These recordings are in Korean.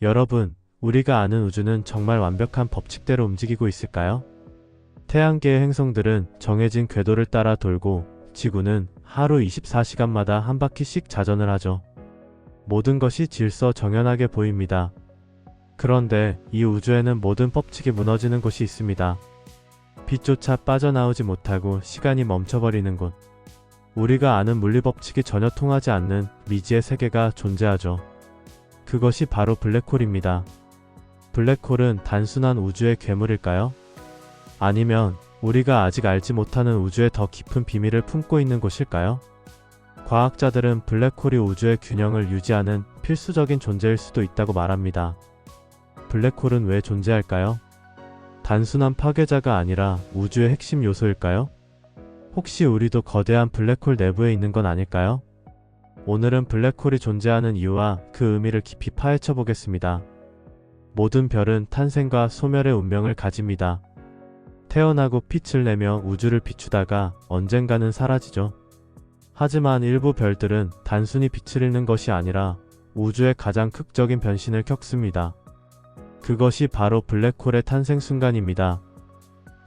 여러분, 우리가 아는 우주는 정말 완벽한 법칙대로 움직이고 있을까요? 태양계의 행성들은 정해진 궤도를 따라 돌고 지구는 하루 24시간마다 한 바퀴씩 자전을 하죠. 모든 것이 질서정연하게 보입니다. 그런데 이 우주에는 모든 법칙이 무너지는 곳이 있습니다. 빛조차 빠져나오지 못하고 시간이 멈춰버리는 곳. 우리가 아는 물리법칙이 전혀 통하지 않는 미지의 세계가 존재하죠. 그것이 바로 블랙홀입니다. 블랙홀은 단순한 우주의 괴물일까요? 아니면 우리가 아직 알지 못하는 우주의 더 깊은 비밀을 품고 있는 곳일까요? 과학자들은 블랙홀이 우주의 균형을 유지하는 필수적인 존재일 수도 있다고 말합니다. 블랙홀은 왜 존재할까요? 단순한 파괴자가 아니라 우주의 핵심 요소일까요? 혹시 우리도 거대한 블랙홀 내부에 있는 건 아닐까요? 오늘은 블랙홀이 존재하는 이유와 그 의미를 깊이 파헤쳐 보겠습니다. 모든 별은 탄생과 소멸의 운명을 가집니다. 태어나고 빛을 내며 우주를 비추다가 언젠가는 사라지죠. 하지만 일부 별들은 단순히 빛을 잃는 것이 아니라 우주의 가장 극적인 변신을 겪습니다. 그것이 바로 블랙홀의 탄생 순간입니다.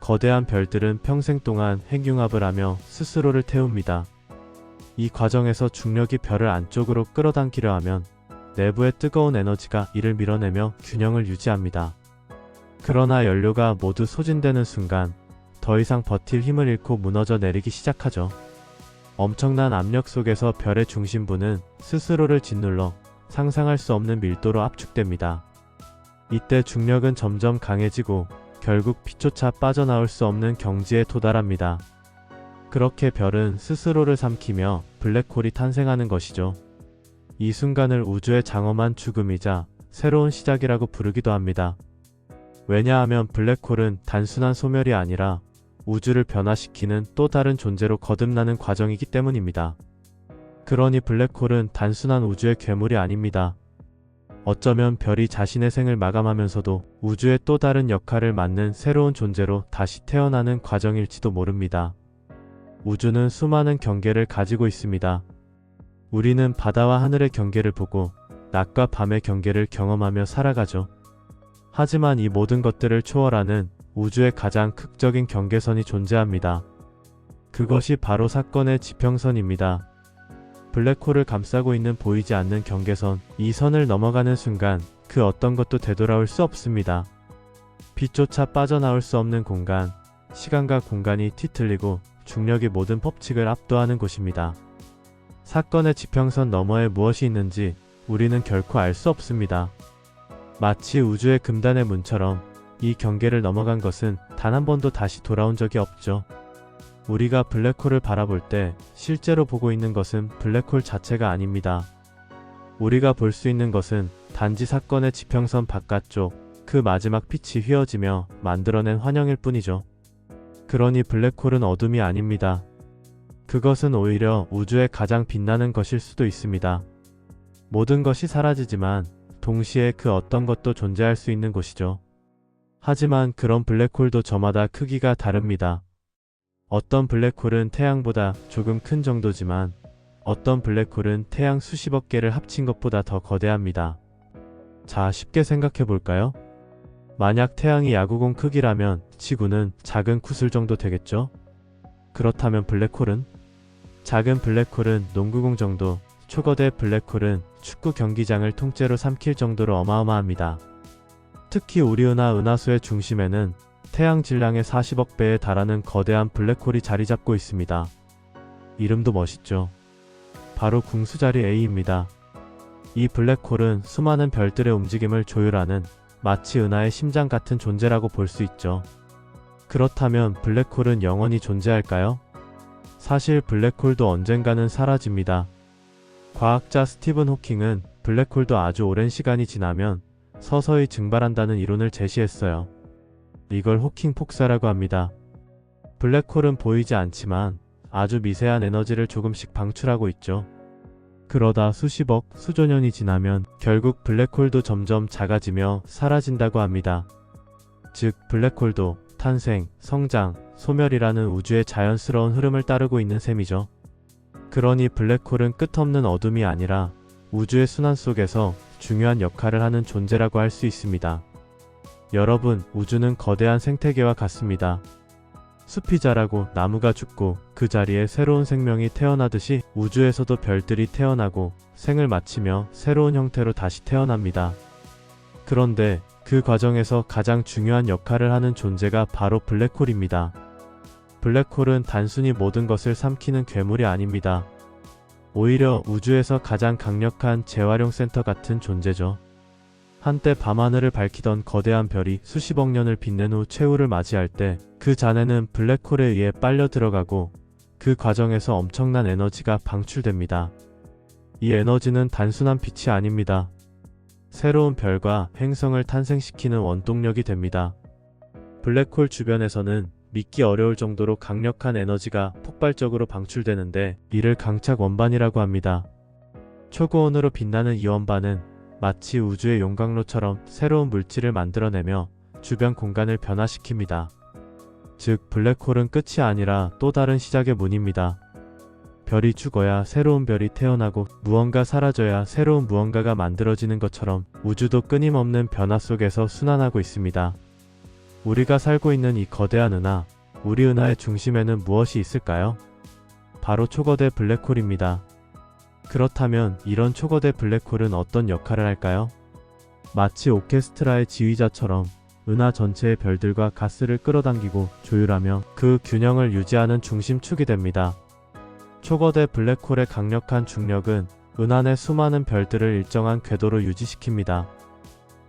거대한 별들은 평생 동안 핵융합을 하며 스스로를 태웁니다. 이 과정에서 중력이 별을 안쪽으로 끌어당기려 하면 내부의 뜨거운 에너지가 이를 밀어내며 균형을 유지합니다. 그러나 연료가 모두 소진되는 순간 더 이상 버틸 힘을 잃고 무너져 내리기 시작하죠. 엄청난 압력 속에서 별의 중심부는 스스로를 짓눌러 상상할 수 없는 밀도로 압축됩니다. 이때 중력은 점점 강해지고 결국 빛조차 빠져나올 수 없는 경지에 도달합니다. 그렇게 별은 스스로를 삼키며 블랙홀이 탄생하는 것이죠. 이 순간을 우주의 장엄한 죽음이자 새로운 시작이라고 부르기도 합니다. 왜냐하면 블랙홀은 단순한 소멸이 아니라 우주를 변화시키는 또 다른 존재로 거듭나는 과정이기 때문입니다. 그러니 블랙홀은 단순한 우주의 괴물이 아닙니다. 어쩌면 별이 자신의 생을 마감하면서도 우주의 또 다른 역할을 맡는 새로운 존재로 다시 태어나는 과정일지도 모릅니다. 우주는 수많은 경계를 가지고 있습니다. 우리는 바다와 하늘의 경계를 보고 낮과 밤의 경계를 경험하며 살아가죠. 하지만 이 모든 것들을 초월하는 우주의 가장 극적인 경계선이 존재합니다. 그것이 바로 사건의 지평선입니다. 블랙홀을 감싸고 있는 보이지 않는 경계선, 이 선을 넘어가는 순간 그 어떤 것도 되돌아올 수 없습니다. 빛조차 빠져나올 수 없는 공간, 시간과 공간이 뒤틀리고 중력이 모든 법칙을 압도하는 곳입니다. 사건의 지평선 너머에 무엇이 있는지 우리는 결코 알 수 없습니다. 마치 우주의 금단의 문처럼 이 경계를 넘어간 것은 단 한 번도 다시 돌아온 적이 없죠. 우리가 블랙홀을 바라볼 때 실제로 보고 있는 것은 블랙홀 자체가 아닙니다. 우리가 볼 수 있는 것은 단지 사건의 지평선 바깥쪽 그 마지막 빛이 휘어지며 만들어낸 환영일 뿐이죠. 그러니 블랙홀은 어둠이 아닙니다. 그것은 오히려 우주의 가장 빛나는 것일 수도 있습니다. 모든 것이 사라지지만 동시에 그 어떤 것도 존재할 수 있는 곳이죠. 하지만 그런 블랙홀도 저마다 크기가 다릅니다. 어떤 블랙홀은 태양보다 조금 큰 정도지만 어떤 블랙홀은 태양 수십억 개를 합친 것보다 더 거대합니다. 자, 쉽게 생각해 볼까요? 만약 태양이 야구공 크기라면 지구는 작은 구슬 정도 되겠죠? 그렇다면 블랙홀은? 작은 블랙홀은 농구공 정도, 초거대 블랙홀은 축구 경기장을 통째로 삼킬 정도로 어마어마합니다. 특히 우리 은하수의 중심에는 태양 질량의 40억 배에 달하는 거대한 블랙홀이 자리 잡고 있습니다. 이름도 멋있죠? 바로 궁수자리 A입니다. 이 블랙홀은 수많은 별들의 움직임을 조율하는 마치 은하의 심장 같은 존재라고 볼 수 있죠. 그렇다면 블랙홀은 영원히 존재할까요? 사실 블랙홀도 언젠가는 사라집니다. 과학자 스티븐 호킹은 블랙홀도 아주 오랜 시간이 지나면 서서히 증발한다는 이론을 제시했어요. 이걸 호킹 폭사라고 합니다. 블랙홀은 보이지 않지만 아주 미세한 에너지를 조금씩 방출하고 있죠. 그러다 수십억, 수조 년이 지나면 결국 블랙홀도 점점 작아지며 사라진다고 합니다. 즉, 블랙홀도 탄생, 성장, 소멸이라는 우주의 자연스러운 흐름을 따르고 있는 셈이죠. 그러니 블랙홀은 끝없는 어둠이 아니라 우주의 순환 속에서 중요한 역할을 하는 존재라고 할 수 있습니다. 여러분, 우주는 거대한 생태계와 같습니다. 숲이 자라고 나무가 죽고 그 자리에 새로운 생명이 태어나듯이 우주에서도 별들이 태어나고 생을 마치며 새로운 형태로 다시 태어납니다. 그런데 그 과정에서 가장 중요한 역할을 하는 존재가 바로 블랙홀입니다. 블랙홀은 단순히 모든 것을 삼키는 괴물이 아닙니다. 오히려 우주에서 가장 강력한 재활용 센터 같은 존재죠. 한때 밤하늘을 밝히던 거대한 별이 수십억 년을 빛낸 후 최후를 맞이할 때 그 잔해는 블랙홀에 의해 빨려 들어가고 그 과정에서 엄청난 에너지가 방출됩니다. 이 에너지는 단순한 빛이 아닙니다. 새로운 별과 행성을 탄생시키는 원동력이 됩니다. 블랙홀 주변에서는 믿기 어려울 정도로 강력한 에너지가 폭발적으로 방출되는데 이를 강착 원반이라고 합니다. 초고온으로 빛나는 이 원반은 마치 우주의 용광로처럼 새로운 물질을 만들어내며 주변 공간을 변화시킵니다. 즉, 블랙홀은 끝이 아니라 또 다른 시작의 문입니다. 별이 죽어야 새로운 별이 태어나고 무언가 사라져야 새로운 무언가가 만들어지는 것처럼 우주도 끊임없는 변화 속에서 순환하고 있습니다. 우리가 살고 있는 이 거대한 은하, 우리 은하의 중심에는 무엇이 있을까요? 바로 초거대 블랙홀입니다. 그렇다면 이런 초거대 블랙홀은 어떤 역할을 할까요? 마치 오케스트라의 지휘자처럼 은하 전체의 별들과 가스를 끌어당기고 조율하며 그 균형을 유지하는 중심축이 됩니다. 초거대 블랙홀의 강력한 중력은 은하 내 수많은 별들을 일정한 궤도로 유지시킵니다.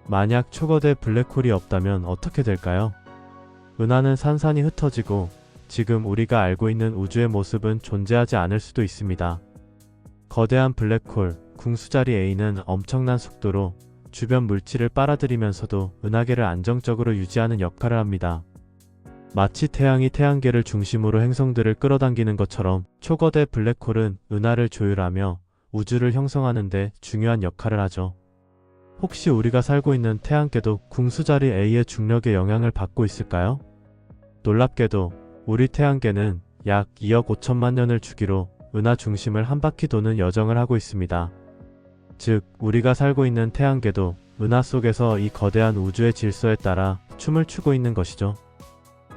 만약 초거대 블랙홀이 없다면 어떻게 될까요? 은하는 산산이 흩어지고 지금 우리가 알고 있는 우주의 모습은 존재하지 않을 수도 있습니다. 거대한 블랙홀, 궁수자리 A는 엄청난 속도로 주변 물질을 빨아들이면서도 은하계를 안정적으로 유지하는 역할을 합니다. 마치 태양이 태양계를 중심으로 행성들을 끌어당기는 것처럼 초거대 블랙홀은 은하를 조율하며 우주를 형성하는 데 중요한 역할을 하죠. 혹시 우리가 살고 있는 태양계도 궁수자리 A의 중력의 영향을 받고 있을까요? 놀랍게도 우리 태양계는 약 2억 5천만 년을 주기로 은하 중심을 한 바퀴 도는 여정을 하고 있습니다. 즉, 우리가 살고 있는 태양계도 은하 속에서 이 거대한 우주의 질서에 따라 춤을 추고 있는 것이죠.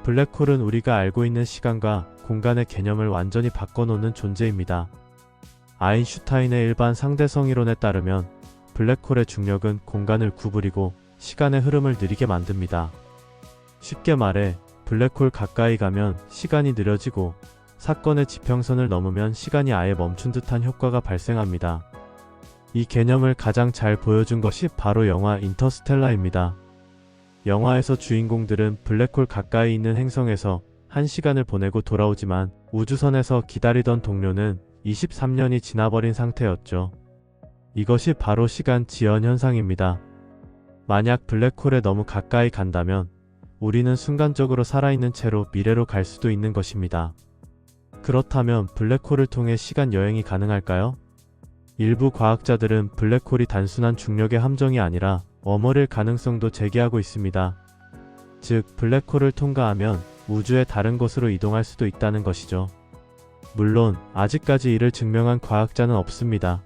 블랙홀은 우리가 알고 있는 시간과 공간의 개념을 완전히 바꿔놓는 존재입니다. 아인슈타인의 일반 상대성 이론에 따르면 블랙홀의 중력은 공간을 구부리고 시간의 흐름을 느리게 만듭니다. 쉽게 말해 블랙홀 가까이 가면 시간이 느려지고 사건의 지평선을 넘으면 시간이 아예 멈춘 듯한 효과가 발생합니다. 이 개념을 가장 잘 보여준 것이 바로 영화 인터스텔라입니다. 영화에서 주인공들은 블랙홀 가까이 있는 행성에서 1시간을 보내고 돌아오지만 우주선에서 기다리던 동료는 23년이 지나버린 상태였죠. 이것이 바로 시간 지연 현상입니다. 만약 블랙홀에 너무 가까이 간다면 우리는 순간적으로 살아있는 채로 미래로 갈 수도 있는 것입니다. 그렇다면 블랙홀을 통해 시간 여행이 가능할까요? 일부 과학자들은 블랙홀이 단순한 중력의 함정이 아니라 웜홀일 가능성도 제기하고 있습니다. 즉, 블랙홀을 통과하면 우주의 다른 곳으로 이동할 수도 있다는 것이죠. 물론 아직까지 이를 증명한 과학자는 없습니다.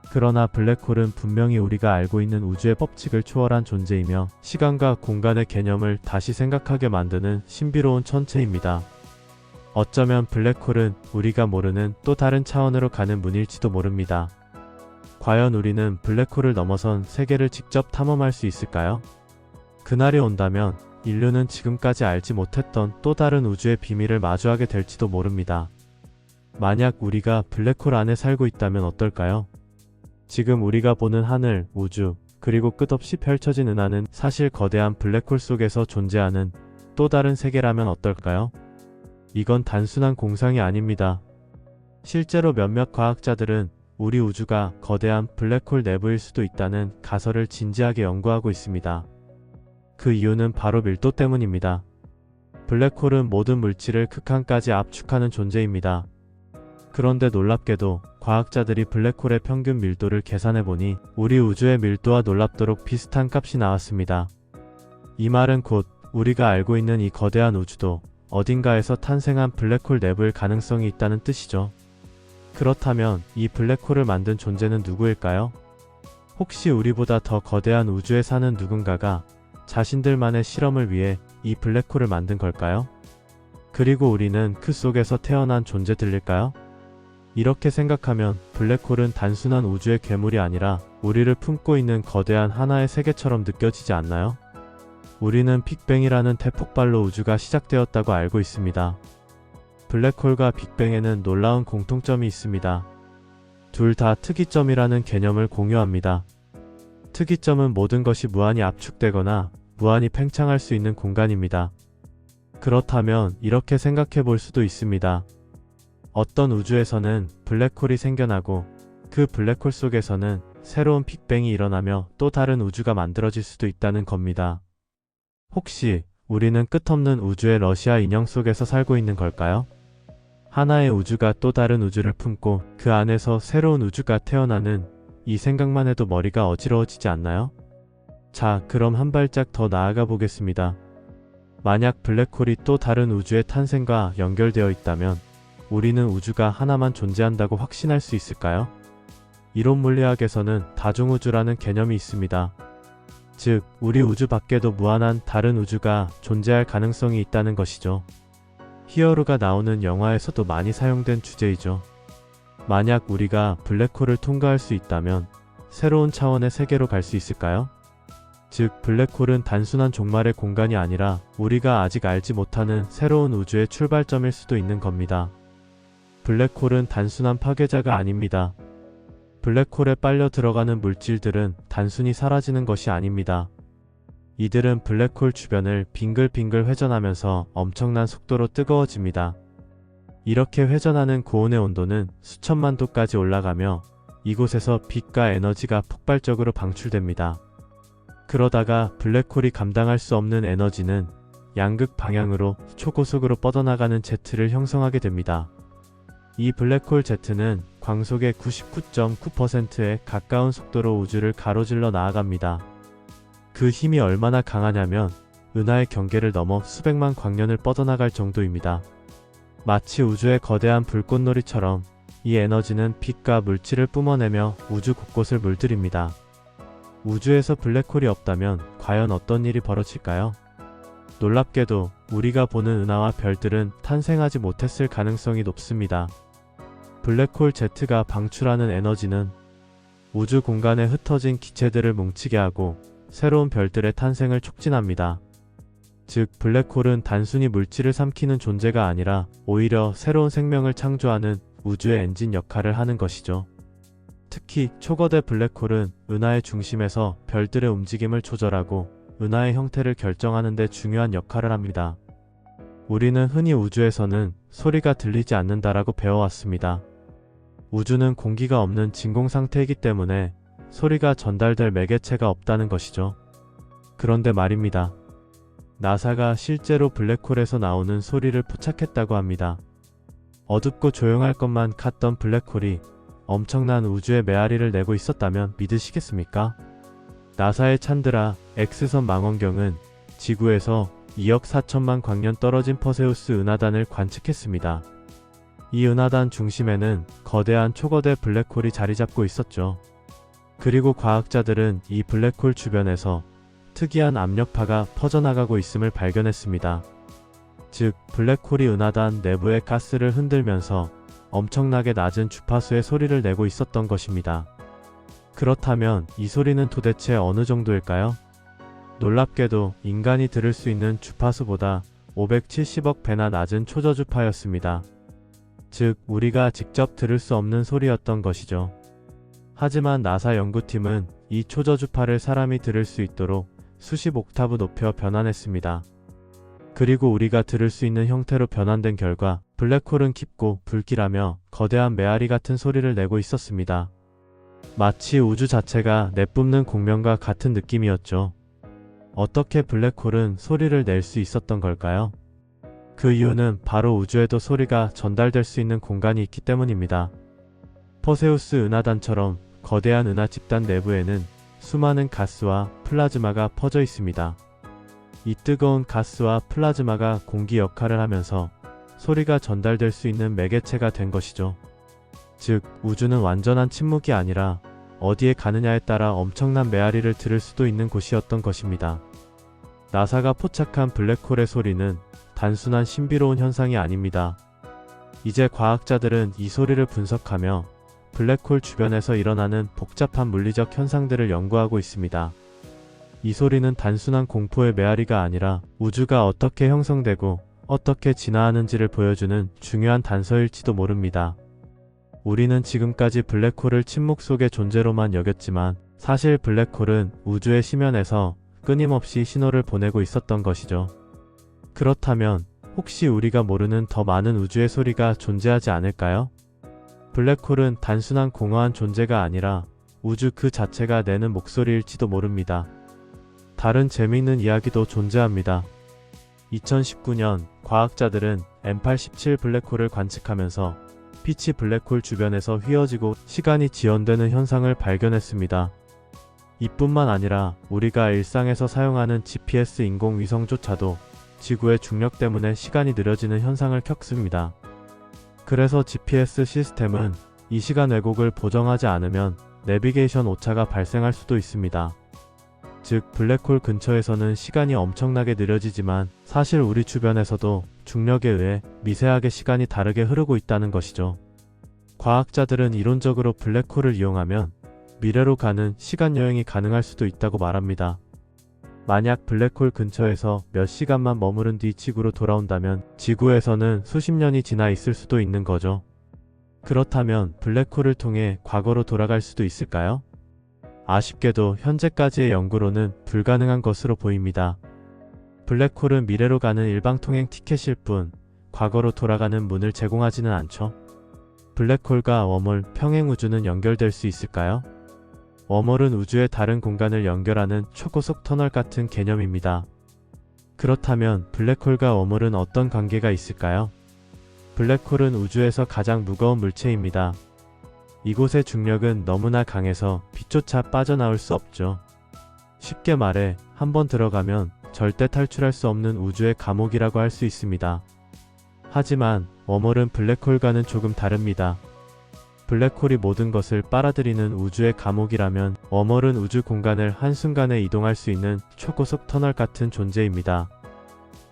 그러나 블랙홀은 분명히 우리가 알고 있는 우주의 법칙을 초월한 존재이며 시간과 공간의 개념을 다시 생각하게 만드는 신비로운 천체입니다. 어쩌면 블랙홀은 우리가 모르는 또 다른 차원으로 가는 문일지도 모릅니다. 과연 우리는 블랙홀을 넘어선 세계를 직접 탐험할 수 있을까요? 그날이 온다면 인류는 지금까지 알지 못했던 또 다른 우주의 비밀을 마주하게 될지도 모릅니다. 만약 우리가 블랙홀 안에 살고 있다면 어떨까요? 지금 우리가 보는 하늘, 우주, 그리고 끝없이 펼쳐진 은하는 사실 거대한 블랙홀 속에서 존재하는 또 다른 세계라면 어떨까요? 이건 단순한 공상이 아닙니다. 실제로 몇몇 과학자들은 우리 우주가 거대한 블랙홀 내부일 수도 있다는 가설을 진지하게 연구하고 있습니다. 그 이유는 바로 밀도 때문입니다. 블랙홀은 모든 물질을 극한까지 압축하는 존재입니다. 그런데 놀랍게도 과학자들이 블랙홀의 평균 밀도를 계산해보니 우리 우주의 밀도와 놀랍도록 비슷한 값이 나왔습니다. 이 말은 곧 우리가 알고 있는 이 거대한 우주도 어딘가에서 탄생한 블랙홀 내부일 가능성이 있다는 뜻이죠. 그렇다면 이 블랙홀을 만든 존재는 누구일까요? 혹시 우리보다 더 거대한 우주에 사는 누군가가 자신들만의 실험을 위해 이 블랙홀을 만든 걸까요? 그리고 우리는 그 속에서 태어난 존재들일까요? 이렇게 생각하면 블랙홀은 단순한 우주의 괴물이 아니라 우리를 품고 있는 거대한 하나의 세계처럼 느껴지지 않나요? 우리는 빅뱅이라는 대폭발로 우주가 시작되었다고 알고 있습니다. 블랙홀과 빅뱅에는 놀라운 공통점이 있습니다. 둘 다 특이점이라는 개념을 공유합니다. 특이점은 모든 것이 무한히 압축되거나 무한히 팽창할 수 있는 공간입니다. 그렇다면 이렇게 생각해 볼 수도 있습니다. 어떤 우주에서는 블랙홀이 생겨나고 그 블랙홀 속에서는 새로운 빅뱅이 일어나며 또 다른 우주가 만들어질 수도 있다는 겁니다. 혹시 우리는 끝없는 우주의 러시아 인형 속에서 살고 있는 걸까요? 하나의 우주가 또 다른 우주를 품고 그 안에서 새로운 우주가 태어나는 이 생각만 해도 머리가 어지러워지지 않나요? 자, 그럼 한 발짝 더 나아가 보겠습니다. 만약 블랙홀이 또 다른 우주의 탄생과 연결되어 있다면 우리는 우주가 하나만 존재한다고 확신할 수 있을까요? 이론 물리학에서는 다중우주라는 개념이 있습니다. 즉, 우리 우주 밖에도 무한한 다른 우주가 존재할 가능성이 있다는 것이죠. 히어로가 나오는 영화에서도 많이 사용된 주제이죠. 만약 우리가 블랙홀을 통과할 수 있다면 새로운 차원의 세계로 갈 수 있을까요? 즉, 블랙홀은 단순한 종말의 공간이 아니라 우리가 아직 알지 못하는 새로운 우주의 출발점일 수도 있는 겁니다. 블랙홀은 단순한 파괴자가 아닙니다. 블랙홀에 빨려 들어가는 물질들은 단순히 사라지는 것이 아닙니다. 이들은 블랙홀 주변을 빙글빙글 회전하면서 엄청난 속도로 뜨거워집니다. 이렇게 회전하는 고온의 온도는 수천만 도까지 올라가며 이곳에서 빛과 에너지가 폭발적으로 방출됩니다. 그러다가 블랙홀이 감당할 수 없는 에너지는 양극 방향으로 초고속으로 뻗어나가는 제트를 형성하게 됩니다. 이 블랙홀 제트는 광속의 99.9%에 가까운 속도로 우주를 가로질러 나아갑니다. 그 힘이 얼마나 강하냐면 은하의 경계를 넘어 수백만 광년을 뻗어나갈 정도입니다. 마치 우주의 거대한 불꽃놀이처럼 이 에너지는 빛과 물질을 뿜어내며 우주 곳곳을 물들입니다. 우주에서 블랙홀이 없다면 과연 어떤 일이 벌어질까요? 놀랍게도 우리가 보는 은하와 별들은 탄생하지 못했을 가능성이 높습니다. 블랙홀 제트가 방출하는 에너지는 우주 공간에 흩어진 기체들을 뭉치게 하고 새로운 별들의 탄생을 촉진합니다. 즉, 블랙홀은 단순히 물질을 삼키는 존재가 아니라 오히려 새로운 생명을 창조하는 우주의 엔진 역할을 하는 것이죠. 특히 초거대 블랙홀은 은하의 중심에서 별들의 움직임을 조절하고 은하의 형태를 결정하는 데 중요한 역할을 합니다. 우리는 흔히 우주에서는 소리가 들리지 않는다라고 배워왔습니다. 우주는 공기가 없는 진공 상태이기 때문에 소리가 전달될 매개체가 없다는 것이죠. 그런데 말입니다. 나사가 실제로 블랙홀에서 나오는 소리를 포착했다고 합니다. 어둡고 조용할 것만 같던 블랙홀이 엄청난 우주의 메아리를 내고 있었다면 믿으시겠습니까? 나사의 찬드라 X선 망원경은 지구에서 2억 4천만 광년 떨어진 퍼세우스 은하단을 관측했습니다. 이 은하단 중심에는 거대한 초거대 블랙홀이 자리 잡고 있었죠. 그리고 과학자들은 이 블랙홀 주변에서 특이한 압력파가 퍼져나가고 있음을 발견했습니다. 즉, 블랙홀이 은하단 내부의 가스를 흔들면서 엄청나게 낮은 주파수의 소리를 내고 있었던 것입니다. 그렇다면 이 소리는 도대체 어느 정도일까요? 놀랍게도 인간이 들을 수 있는 주파수보다 570억 배나 낮은 초저주파였습니다. 즉, 우리가 직접 들을 수 없는 소리였던 것이죠. 하지만 나사 연구팀은 이 초저주파를 사람이 들을 수 있도록 수십 옥타브 높여 변환했습니다. 그리고 우리가 들을 수 있는 형태로 변환된 결과 블랙홀은 깊고 불길하며 거대한 메아리 같은 소리를 내고 있었습니다. 마치 우주 자체가 내뿜는 공명과 같은 느낌이었죠. 어떻게 블랙홀은 소리를 낼 수 있었던 걸까요? 그 이유는 바로 우주에도 소리가 전달될 수 있는 공간이 있기 때문입니다. 퍼세우스 은하단처럼 거대한 은하 집단 내부에는 수많은 가스와 플라즈마가 퍼져 있습니다. 이 뜨거운 가스와 플라즈마가 공기 역할을 하면서 소리가 전달될 수 있는 매개체가 된 것이죠. 즉, 우주는 완전한 침묵이 아니라 어디에 가느냐에 따라 엄청난 메아리를 들을 수도 있는 곳이었던 것입니다. 나사가 포착한 블랙홀의 소리는 단순한 신비로운 현상이 아닙니다. 이제 과학자들은 이 소리를 분석하며 블랙홀 주변에서 일어나는 복잡한 물리적 현상들을 연구하고 있습니다. 이 소리는 단순한 공포의 메아리가 아니라 우주가 어떻게 형성되고 어떻게 진화하는지를 보여주는 중요한 단서일지도 모릅니다. 우리는 지금까지 블랙홀을 침묵 속의 존재로만 여겼지만 사실 블랙홀은 우주의 심연에서 끊임없이 신호를 보내고 있었던 것이죠. 그렇다면 혹시 우리가 모르는 더 많은 우주의 소리가 존재하지 않을까요? 블랙홀은 단순한 공허한 존재가 아니라 우주 그 자체가 내는 목소리일지도 모릅니다. 다른 재미있는 이야기도 존재합니다. 2019년 과학자들은 M817 블랙홀을 관측하면서 빛이 블랙홀 주변에서 휘어지고 시간이 지연되는 현상을 발견했습니다. 이뿐만 아니라 우리가 일상에서 사용하는 GPS 인공위성조차도 지구의 중력 때문에 시간이 느려지는 현상을 겪습니다. 그래서 GPS 시스템은 이 시간 왜곡을 보정하지 않으면 내비게이션 오차가 발생할 수도 있습니다. 즉, 블랙홀 근처에서는 시간이 엄청나게 느려지지만 사실 우리 주변에서도 중력에 의해 미세하게 시간이 다르게 흐르고 있다는 것이죠. 과학자들은 이론적으로 블랙홀을 이용하면 미래로 가는 시간 여행이 가능할 수도 있다고 말합니다. 만약 블랙홀 근처에서 몇 시간만 머무른 뒤 지구로 돌아온다면 지구에서는 수십 년이 지나 있을 수도 있는 거죠. 그렇다면 블랙홀을 통해 과거로 돌아갈 수도 있을까요? 아쉽게도 현재까지의 연구로는 불가능한 것으로 보입니다. 블랙홀은 미래로 가는 일방통행 티켓일 뿐 과거로 돌아가는 문을 제공하지는 않죠. 블랙홀과 웜홀, 평행우주는 연결될 수 있을까요? 웜홀은 우주의 다른 공간을 연결하는 초고속 터널 같은 개념입니다. 그렇다면 블랙홀과 웜홀은 어떤 관계가 있을까요? 블랙홀은 우주에서 가장 무거운 물체입니다. 이곳의 중력은 너무나 강해서 빛조차 빠져나올 수 없죠. 쉽게 말해 한번 들어가면 절대 탈출할 수 없는 우주의 감옥이라고 할 수 있습니다. 하지만 웜홀은 블랙홀과는 조금 다릅니다. 블랙홀이 모든 것을 빨아들이는 우주의 감옥이라면 웜홀은 우주 공간을 한순간에 이동할 수 있는 초고속 터널 같은 존재입니다.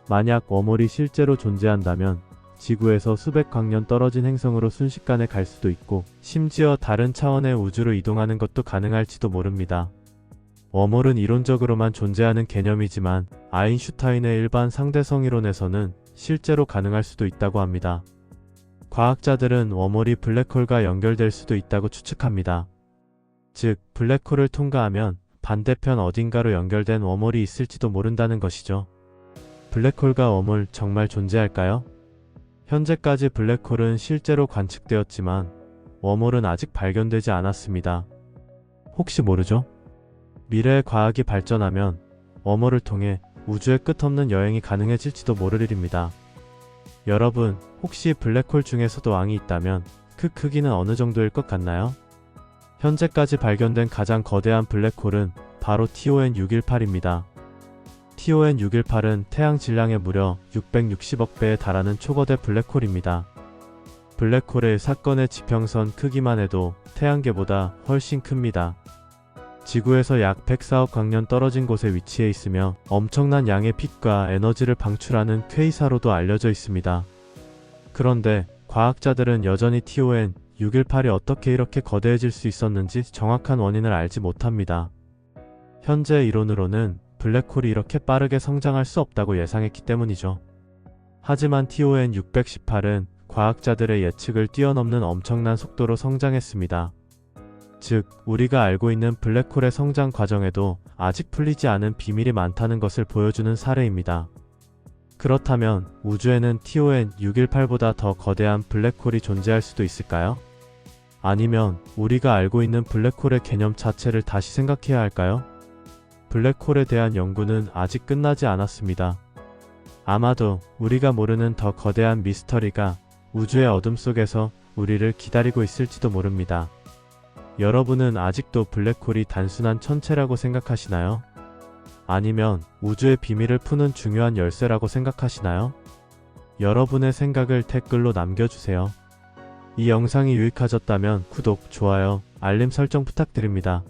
만약 웜홀이 실제로 존재한다면 지구에서 수백 광년 떨어진 행성으로 순식간에 갈 수도 있고 심지어 다른 차원의 우주로 이동하는 것도 가능할지도 모릅니다. 웜홀은 이론적으로만 존재하는 개념이지만 아인슈타인의 일반 상대성 이론에서는 실제로 가능할 수도 있다고 합니다. 과학자들은 웜홀이 블랙홀과 연결될 수도 있다고 추측합니다. 즉, 블랙홀을 통과하면 반대편 어딘가로 연결된 웜홀이 있을지도 모른다는 것이죠. 블랙홀과 웜홀 정말 존재할까요? 현재까지 블랙홀은 실제로 관측되었지만 웜홀은 아직 발견되지 않았습니다. 혹시 모르죠? 미래의 과학이 발전하면 웜홀을 통해 우주의 끝없는 여행이 가능해질지도 모를 일입니다. 여러분, 혹시 블랙홀 중에서도 왕이 있다면 그 크기는 어느 정도일 것 같나요? 현재까지 발견된 가장 거대한 블랙홀은 바로 TON618입니다. TON618은 태양 질량의 무려 660억 배에 달하는 초거대 블랙홀입니다. 블랙홀의 사건의 지평선 크기만 해도 태양계보다 훨씬 큽니다. 지구에서 약 104억 광년 떨어진 곳에 위치해 있으며 엄청난 양의 빛과 에너지를 방출하는 퀘이사로도 알려져 있습니다. 그런데 과학자들은 여전히 TON618이 어떻게 이렇게 거대해질 수 있었는지 정확한 원인을 알지 못합니다. 현재 이론으로는 블랙홀이 이렇게 빠르게 성장할 수 없다고 예상했기 때문이죠. 하지만 TON618은 과학자들의 예측을 뛰어넘는 엄청난 속도로 성장했습니다. 즉, 우리가 알고 있는 블랙홀의 성장 과정에도 아직 풀리지 않은 비밀이 많다는 것을 보여주는 사례입니다. 그렇다면 우주에는 TON618보다 더 거대한 블랙홀이 존재할 수도 있을까요? 아니면 우리가 알고 있는 블랙홀의 개념 자체를 다시 생각해야 할까요? 블랙홀에 대한 연구는 아직 끝나지 않았습니다. 아마도 우리가 모르는 더 거대한 미스터리가 우주의 어둠 속에서 우리를 기다리고 있을지도 모릅니다. 여러분은 아직도 블랙홀이 단순한 천체라고 생각하시나요? 아니면 우주의 비밀을 푸는 중요한 열쇠라고 생각하시나요? 여러분의 생각을 댓글로 남겨주세요. 이 영상이 유익하셨다면 구독, 좋아요, 알림 설정 부탁드립니다.